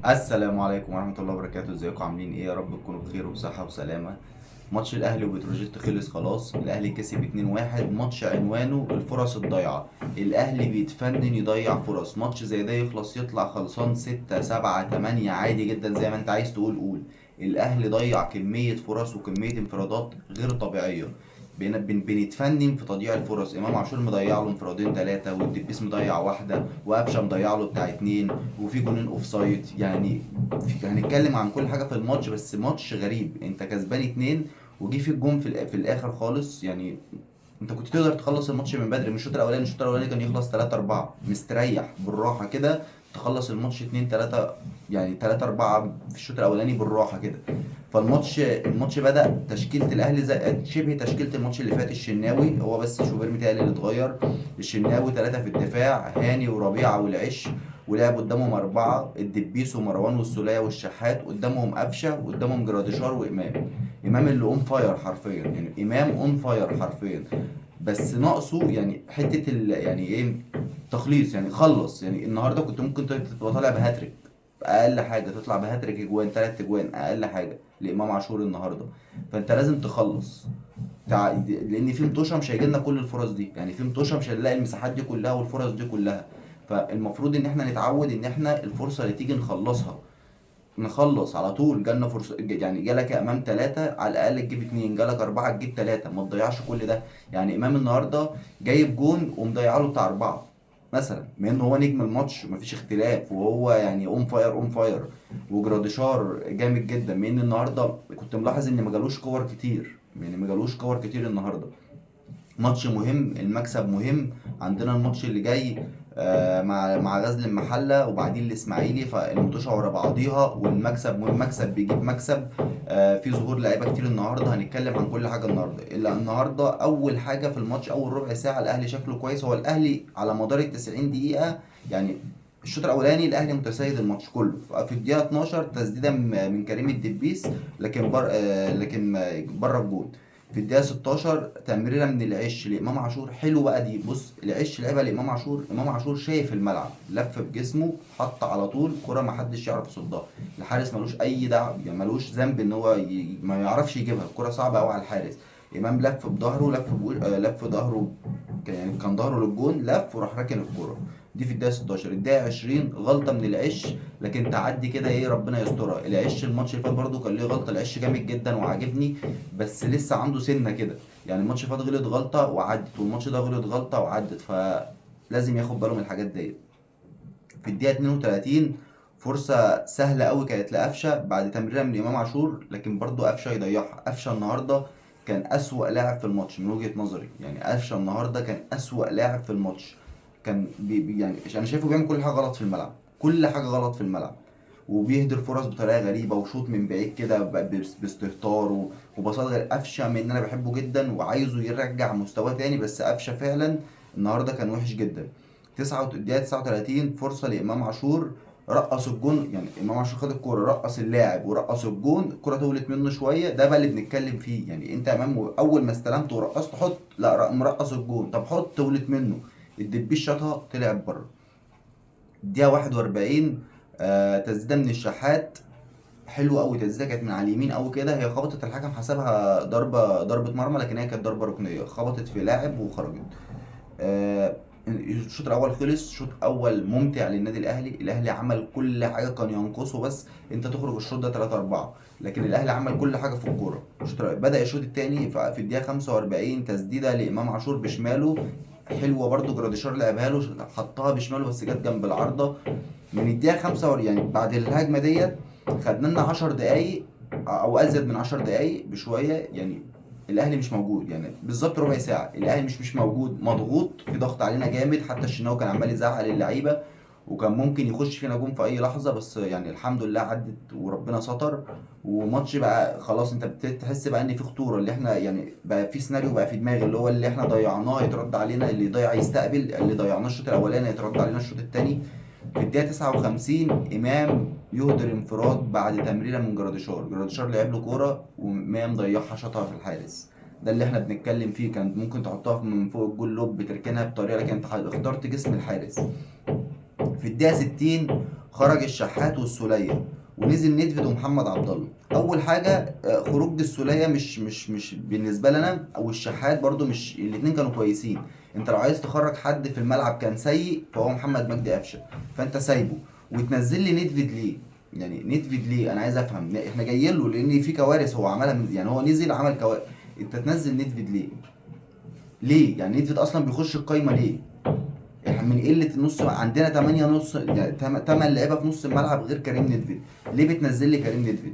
السلام عليكم ورحمة الله وبركاته. ازيكم عاملين ايه؟ يا رب تكونوا بخير وبصحة وسلامة. ماتش الاهلي وبتروجيت خلص خلاص، الاهلي كسب 2-1. ماتش عنوانه الفرص الضايعة. الاهلي بيتفنن يضيع فرص. ماتش زي ده يخلص يطلع خلصان 6 7 8 عادي جدا، زي ما انت عايز تقول قول. الاهلي ضيع كمية فرص وكمية انفرادات غير طبيعية. بنتفنن في تضييع الفرص. امام عاشور مضيع له انفرادين ثلاثة، والدبيس مضيع واحدة، وقفشه مضيع له بتاع اتنين، وفي جونين اوف سايد يعني. هنتكلم عن كل حاجه في الماتش، بس ماتش غريب. انت كسبان اتنين وجي في الجون في الاخر خالص يعني. انت كنت تقدر تخلص الماتش من بدري، من الشوط الاولاني. الشوط الاولاني كان يخلص 3 4 مستريح بالراحه كده. تخلص الماتش 2 3 يعني 3 4 في الشوط الاولاني بالراحه كده. الماتش بدأ تشكيلة الأهلي زي شبه تشكيلة الماتش اللي فات. الشناوي هو بس شوبير متهيألي اللي اتغير. الشناوي ثلاثة في الدفاع، هاني وربيعة والعش. ولعب قدامهم أربعة، الدبيس ومروان والسولية والشحات. قدامهم قفشة، وقدامهم جراديشار وإمام. إمام اللي أون فاير حرفيا، يعني إمام أون فاير حرفيا. بس ناقصه يعني حتة يعني إيه، تخليص. يعني خلص. يعني النهاردة كنت ممكن تبقى طالع بهاتريك. اقل حاجه تطلع بهاتريك اجوان، 3 اجوان اقل حاجه لامام عاشور النهارده. فانت لازم تخلص. لان في متوشه مش هيجي لنا كل الفرص دي، يعني في متوشه مش هنلاقي المساحات دي كلها والفرص دي كلها. فالمفروض ان احنا نتعود ان احنا الفرصه اللي تيجي نخلصها. نخلص على طول. جالنا فرصه يعني جالك يا امام ثلاثه، على الاقل تجيب اتنين. جالك اربعه تجيب ثلاثه، ما تضيعش كل ده. يعني امام النهارده جايب جون ومضيع له بتاع اربعه مثلا، مع انه هو نجم الماتش مفيش اختلاف، وهو يعني اون فاير اون فاير. وجراديشار جامد جدا، مع ان النهارده كنت ملاحظ ان ما جالوش كور كتير. يعني ما جالوش كور كتير النهارده. ماتش مهم، المكسب مهم. عندنا الماتش اللي جاي مع غزل المحله، وبعدين الاسماعيلي. فالماتشات ورا بعضيها، والمكسب مهم. مكسب بيجيب مكسب. في ظهور لعيبه كتير النهارده. هنتكلم عن كل حاجه النهارده. الا النهارده اول حاجه في الماتش، اول ربع ساعه الاهلي شكله كويس. هو الاهلي على مدار ال 90 دقيقه يعني. الشوط الاولاني الاهلي متسيد الماتش كله. في الدقيقه 12 تسديده من كريم الدبيس، لكن بره الجون. في الدقيقة 16 تمريرة من العش لإمام عاشور. حلو بقى دي. بص العش لعبها لإمام عاشور. إمام عاشور شايف الملعب، لف بجسمه، حط على طول كرة ما حدش يعرف يصدها. الحارس ملوش أي دعوة، يعني ملوش ذنب إن هو ما يعرفش يجيبها. الكرة صعبة أوي على الحارس. إمام لف بظهره، لف ظهره. يعني كان ظهره للجون، لف وراح راكن الكرة. دي في الدقيقة 16. الدقيقة 20 غلطة من العش، لكن تعدي كده ايه، ربنا يسترها. العش الماتش اللي فات برضه كان ليه غلطة. العش جامد جدا وعاجبني، بس لسه عنده سنه كده. يعني الماتش اللي فات غلط غلطه وعدت، والماتش ده غلط غلطه وعدت. فلازم ياخد باله من الحاجات ديت. في الدقيقه 32 فرصه سهله قوي كانت لقفشه بعد تمريره من امام عاشور، لكن برضو قفشه يضيعها. قفشه النهارده كان اسوأ لاعب في الماتش من وجهة نظري. يعني قفشه النهارده كان اسوأ لاعب في الماتش. كان يعني انا شايفه بيعمل كل حاجه غلط في الملعب، كل حاجه غلط في الملعب. وبيهدر فرص بطريقه غريبه، وشوط من بعيد كده باستهتار وبساط غير. قفشه من ان انا بحبه جدا وعايزه يرجع مستواه تاني، بس قفشه فعلا النهارده كان وحش جدا. الدقيقه 39 فرصه لامام عاشور، رقص الجون. يعني امام عاشور خد الكوره، رقص اللاعب ورقص الجون. الكوره طولت منه شويه، ده بقى اللي بنتكلم فيه. يعني انت امام اول ما استلمت ورقصت حط، لا مرقص الجون، طب حط. طولت منه، الدبيش شاطها طلعت بره. الدقيقه 41 تسديده من الشحات. حلوه قوي. تسديده كانت من على اليمين قوي كده. هي خبطت، الحكم حسبها ضربه مرمى، لكن هي كانت ضربه ركنيه. خبطت في لاعب وخرجت. الشوط الاول خلص. شوط اول ممتع للنادي الاهلي. الاهلي عمل كل حاجه كان ينقصه، بس انت تخرج الشوط ده 3 4. لكن الاهلي عمل كل حاجه في الكوره. بدا الشوط الثاني في الدقيقه 45 تسديده لامام عاشور بشماله. حلوه برده. جراديشار لعبها له، حطها بشماله بس جت جنب العارضه. من الدقيقه 45 يعني بعد الهجمه ديت خدنا لنا 10 دقايق او ازيد من 10 دقايق بشويه يعني. الاهلي مش موجود، يعني بالظبط ربع ساعه الاهلي مش موجود. مضغوط، في ضغط علينا جامد. حتى الشناوي كان عمال يزعق للعيبه، وكان ممكن يخش فينا جون في اي لحظه. بس يعني الحمد لله عدت وربنا ستر. وماتش بقى خلاص. انت بتحس بقى ان في خطوره، اللي احنا يعني بقى في سيناريو بقى في دماغي، اللي هو اللي احنا ضيعناه يترد علينا. اللي يضيع يستقبل. اللي ضيعناه الشوط الاولاني يترد علينا الشوط الثاني. في الدقيقة 59 إمام يهدر انفراد بعد تمريرة من جراديشار. جراديشار لعب له كورة وإمام ضيعها، شاطها في الحارس. ده اللي احنا بنتكلم فيه. كان ممكن تحطها من فوق الجول لوب، تركنها بطريقة، لكن انت اخترت جسم الحارس. في الدقيقة 60 خرج الشحات والسوليه، ونزل ندفد ومحمد عبد الله. اول حاجه خروج السوليه مش بالنسبه لنا، او الشحات برضو، مش الاثنين كانوا كويسين. انت لو عايز تخرج حد في الملعب كان سيء فهو محمد مجدي قفشه، فانت سايبه وتنزل لي ندفد ليه؟ يعني ندفد ليه؟ انا عايز افهم. احنا جايين له لان في كوارث هو عملها يعني هو نزل عمل كوارث، انت تنزل ندفد ليه؟ ليه؟ يعني ندفد اصلا بيخش القايمه ليه؟ احنا من قله النص عندنا 8 نص، يعني 8 لعيبه في نص الملعب غير كريم ندفد. ليه بتنزل لي كريم ندفد؟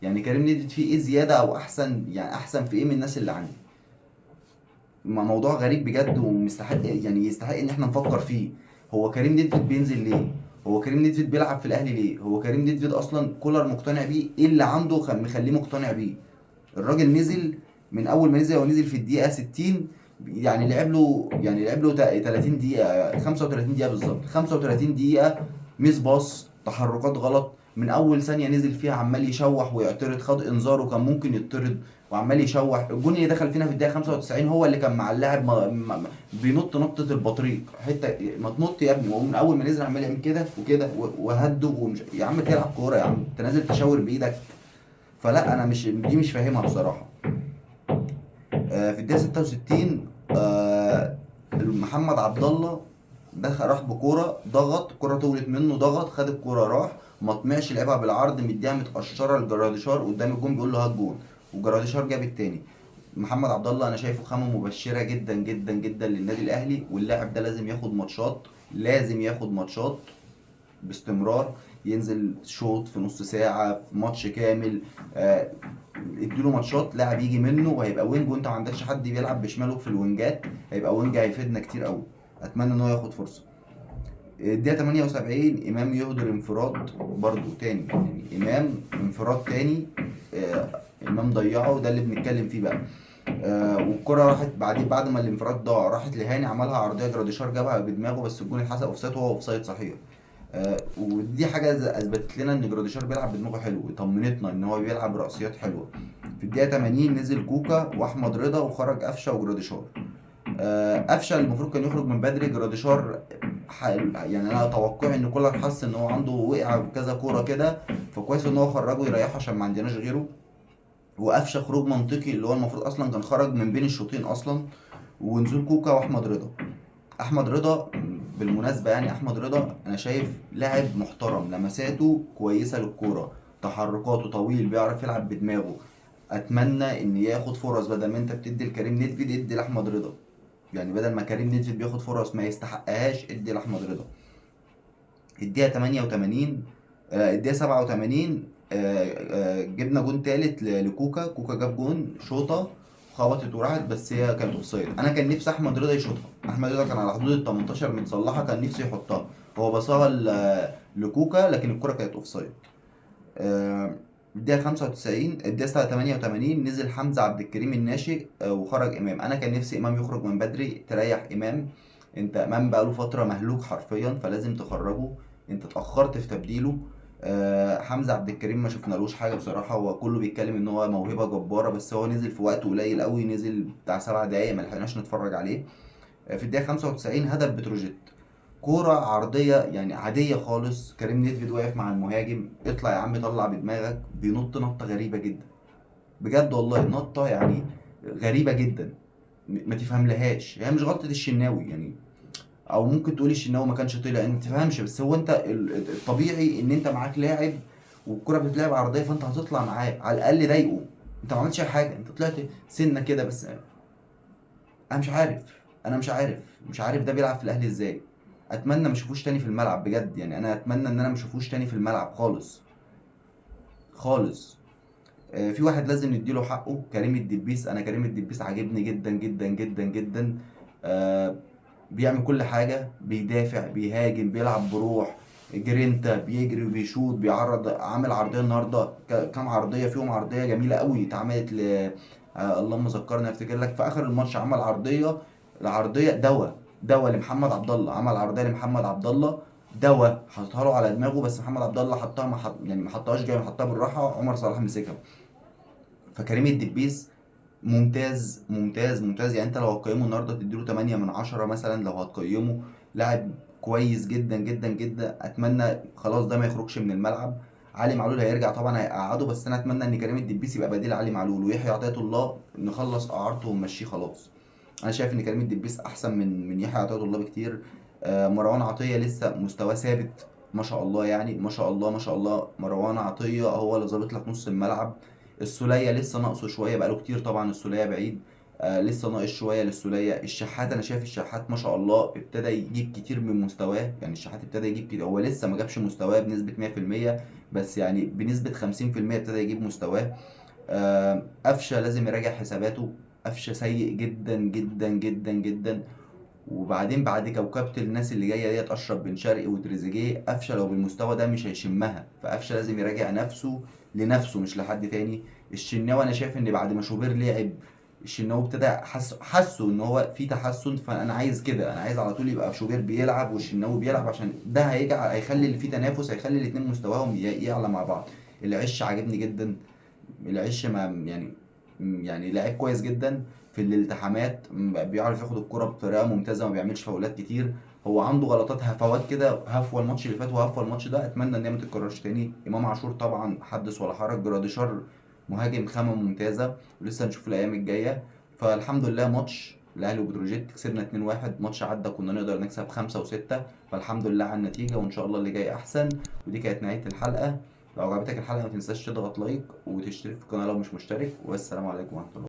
يعني كريم ندفد فيه ايه زياده او احسن؟ يعني احسن في ايه من الناس اللي عندي؟ موضوع غريب بجد ومستحق، يعني يستحق ان احنا نفكر فيه. هو كريم نيدفيد بينزل ليه؟ هو كريم نيدفيد بيلعب في الاهلي ليه؟ هو كريم نيدفيد اصلا كولر مقتنع بيه؟ ايه اللي عنده مخليه مقتنع بيه؟ الراجل نزل، من اول ما نزل هو نزل في الدقيقه 60، يعني لعب له 30 دقيقه، 35 دقيقه بالظبط، 35 دقيقه ميس باص، تحركات غلط من اول ثانيه نزل فيها، عمال يشوح ويعترض، خد انذار وكان ممكن يطرد وعمال يشوح. الجون اللي دخل فينا في الدقيقه 95 هو اللي كان مع اللاعب بينط نطه البطريق، حته ما تنط يا ابني. وهو من اول ما نزل عمال يعمل كده وكده وهده يا عم تلعب كوره، يا عم انت نازل تشاور بايدك. فلا انا مش فاهمها بصراحه. في الدقيقه 66 محمد عبد الله دخل، راح بكوره ضغط، كوره طولت منه، ضغط خد الكوره راح، ما طمعش لعبها بالعرض، مديها متقشره لجراديشار قدام الجون بيقول له هات جون، وجراديشار جاب التاني. محمد عبد الله انا شايفه خامه مبشره جدا جدا جدا للنادي الاهلي، واللاعب ده لازم ياخد ماتشات، لازم ياخد ماتشات باستمرار، ينزل شوط في نص ساعة في ماتش كامل. اديله ماتشات، لاعب يجي منه وهيبقى وينج، وانت ما عندكش حد بيلعب بشماله في الوينجات، هيبقى وينج هيفيدنا كتير قوي. اتمنى ان هو ياخد فرصة. الدقيقة 78 امام يهدر انفراد برضو تاني، يعني امام انفراد تاني، امام ضيعه، ده اللي بنتكلم فيه بقى. والكرة راحت بعد ما الانفراد ضاع، راحت لهاني عملها عرضية، جراديشار جابها بدماغه بس الجون اتحسب اوفسايد، وهو اوفسايد صحيح. ودي حاجه اثبتت لنا ان جراديشار بيلعب بدماغه حلو، طمنتنا ان هو بيلعب رأسيات حلوه. في الدقيقه 80 نزل كوكا واحمد رضا وخرج قفشه وجراديشار. قفشه المفروض كان يخرج من بدري، جراديشار يعني انا اتوقع ان كولر حس ان هو عنده وقع كذا كوره كده، فكويس ان هو خرجه يريحه عشان ما عندناش غيره. وقفشه خروج منطقي، اللي هو المفروض اصلا كان خرج من بين الشوطين اصلا. ونزول كوكا واحمد رضا. احمد رضا بالمناسبه، يعني احمد رضا انا شايف لاعب محترم، لمساته كويسه للكوره، تحركاته طويل، بيعرف يلعب بدماغه. اتمنى ان ياخد فرص، بدل ما انت بتدي لكريم نيدفيد ادي لاحمد رضا. يعني بدل ما كريم نيدفيد بياخد فرص ما يستحقهاش ادي لاحمد رضا. الدقيقه 88 الدقيقه 87 جبنا جون تالت لكوكا، كوكا جاب جون شوطه خبطت وراحت، بس هي كانت اوفسايد. انا كان نفسي احمد رضا يشوطها، احمد رضا كان على حدود ال 18 متصلحه، كان نفسي يحطها، هو بصاها لكوكا لكن الكره كانت اوفسايد. الدقيقه 95 الدقيقه 88 نزل حمزه عبد الكريم الناشئ وخرج امام. انا كان نفسي امام يخرج من بدري تريح امام، انت امام بقاله فتره مهلوك حرفيا فلازم تخرجه، انت اتاخرت في تبديله. حمزه عبد الكريم ما شفنالوش حاجه بصراحه، هو كله بيتكلم ان هو موهبه جباره، بس هو نزل في وقت قليل قوي، نزل بتاع 7 دقايق ما لحقناش نتفرج عليه. في الدقيقه 95 هدف بتروجيت، كوره عرضيه يعني عاديه خالص، كريم نيدفيد واقف مع المهاجم، اطلع يا عم طلع بدماغك، بينط نطه غريبه جدا، بجد والله نطه يعني غريبه جدا، ما تفهملهاش، هي مش غلطه الشناوي يعني، او ممكن تقولي الشناوي ما كانش طلع، انت تفهمش، بس هو انت الطبيعي ان انت معاك لاعب والكره بتتلعب عرضيه فانت هتطلع معاه على الاقل ضايقه، انت ما عملتش اي حاجه، انت طلعت سنه كده بس. انا مش عارف، انا مش عارف ده بيلعب في الاهلي ازاي. اتمنى ما اشوفوش تاني في الملعب بجد، يعني انا اتمنى ان انا ما اشوفوش تاني في الملعب خالص خالص. في واحد لازم نديله حقه، كريم الدبيس، انا كريم الدبيس عاجبني جدا جدا جدا جدا. آه، بيعمل كل حاجة، بيدافع بيهاجم بيلعب بروح، جرينتا بيجري وبيشوط بيعرض، عامل عرضية النهاردة، كام عرضية فيهم عرضية جميلة قوي اتعملت اللهم ذكرني افتكر لك، في اخر الماتش عمل عرضية، العرضية دوا لمحمد عبد الله، عمل عرضية لمحمد عبد الله، دوا حطها له على دماغه، بس محمد عبد الله حطها يعني ما حطهاش جاي، حطها بالراحة، عمر صلاح مسكها. فكريم الدبيس ممتاز ممتاز ممتاز، يعني انت لو هتقيمه النهارده تديله 8 من 10 مثلا، لو هتقيمه لاعب كويس جدا جدا جدا. اتمنى خلاص ده ما يخرجش من الملعب. علي معلول هيرجع طبعا هيقعده، بس انا اتمنى ان كريم الدبيس يبقى بديل علي معلول، ويحيى عطية الله نخلص اعارته ونمشيه خلاص. انا شايف ان كريم الدبيس احسن من يحيى عطية الله بكتير. مروان عطية لسه مستواه ثابت ما شاء الله، يعني ما شاء الله ما شاء الله. مروان عطية هو اللي ظابط لك نص الملعب. السولية لسه ناقصه شوية، بقاله كتير طبعا السولية بعيد. لسه ناقص شويه للسوليه. الشحات انا شايف الشحات ما شاء الله ابتدى يجيب كتير من مستواه، يعني الشحات ابتدى يجيب كتير، هو لسه ما جابش مستواه بنسبه 100%، بس يعني بنسبه 50% ابتدى يجيب مستواه. قفشه لازم يراجع حساباته. قفشه سيء جدا جدا جدا جدا. وبعدين بعد كوكبة الناس اللي جايه ديت اشرف بن شرقي وتريزيجيه، قفشه لو بالمستوى ده مش هيشمها، فقفشه لازم يراجع نفسه لنفسه مش لحد تاني. الشناوي انا شايف ان بعد ما شوبير لعب، الشناوي ابتدى حسوا ان هو في تحسن، فانا عايز كده، انا عايز على طول يبقى شوبير بيلعب والشناوي بيلعب، عشان ده هيخلي اللي فيه تنافس، هيخلي الاتنين مستواهم يعلى مع بعض. العش عاجبني جدا. العش ما يعني، يعني لعيب كويس جدا في الالتحامات، بيعرف ياخد الكرة بطريقة ممتازة، ما بيعملش فاولات كتير. هو عنده غلطات هفوات كده، هفوة الماتش اللي فات وهفوة الماتش ده، اتمنى ان هي ما تتكررش تاني. امام عاشور طبعا حدث ولا حرج. جراديشار مهاجم خامة ممتازة، ولسه هنشوف الايام الجاية. فالحمد لله ماتش الاهلي وبتروجيت كسبنا 2-1. ماتش عدى كنا نقدر نكسب 5 و6، فالحمد لله على النتيجة، وان شاء الله اللي جاي احسن. ودي كانت نهاية الحلقة. لو عجبتك الحلقة ما تنساش تضغط لايك وتشترك في القناة لو مش مشترك، والسلام عليكم ورحمة الله.